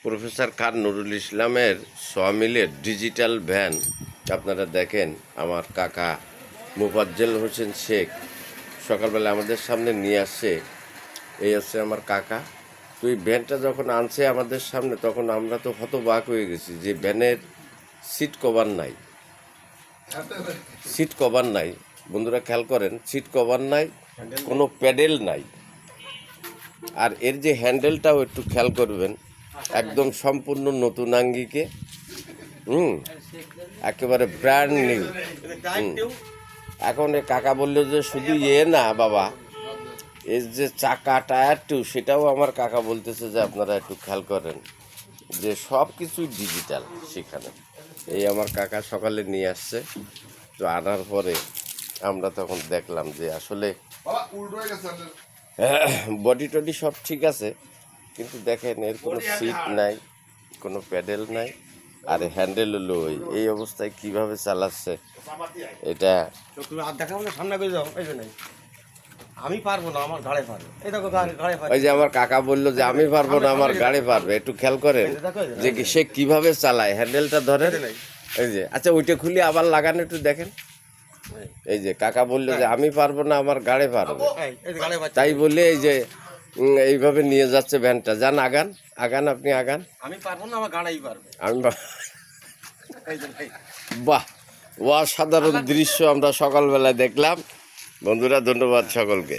Professor খান নুরুল ইসলামের সমিলের digital van আপনারা দেখেন। আমার কাকা মোফাজ্জল হোসেন শেখ সকালবেলা আমাদের সামনে নিয়ে আসছে। এই হচ্ছে আমার কাকা। তো এই ভ্যানটা যখন আনছে আমাদের সামনে, তখন আমরা তো হতবাক হয়ে গেছি যে ভ্যানের সিট কভার নাই। সিট কভার নাই, বন্ধুরা খেয়াল করেন, সিট কভার নাই, কোনো প্যাডেল নাই। আর এর যে হ্যান্ডেলটাও একটু খেয়াল করবেন, একদম সম্পূর্ণ নতুন আঙ্গিকে, একেবারে ব্র্যান্ড নিউ। এখন এ কাকা বললো যে শুধু না বাবা, এর যে চাকা টায়ার টু, সেটাও আমার কাকা বলতেছে যে আপনারা একটু খেয়াল করেন যে সব কিছুই ডিজিটাল সেখানে। এই আমার কাকা সকালে নিয়ে আসছে। তো আনার পরে আমরা তখন দেখলাম যে আসলে বডি টডি সব ঠিক আছে, কিন্তু দেখেন এর কোনো সিট নাই, কোনো প্যাডেল নাই, আর হ্যান্ডেল হলো এই অবস্থায় কিভাবে চালাচ্ছে এটা। আমি পারবো না, আমার গাড়ি পারবে। এই দেখো গাড়ি পারবে। ওই যে আমার কাকা বললো যে আমি পারবো না, আমার গাড়ি পারবে। একটু খেয়াল করেন যে সে কিভাবে চালায়, হ্যান্ডেলটা ধরেন। এই যে আচ্ছা, ওইটা খুলে আবার লাগানো একটু দেখেন। এই যে কাকা বললো যে আমি পারবো না, আমার গাড়ি পারবে। তাই বলে এই যে এইভাবে নিয়ে যাচ্ছে ভ্যানটা। যান, আগান আগান, আপনি আগান। আমি পারবো না, আমার গাড়ি পারবে। আমি বাহ, অসাধারণ দৃশ্য আমরা সকালবেলায় দেখলাম। বন্ধুরা, ধন্যবাদ সকলকে।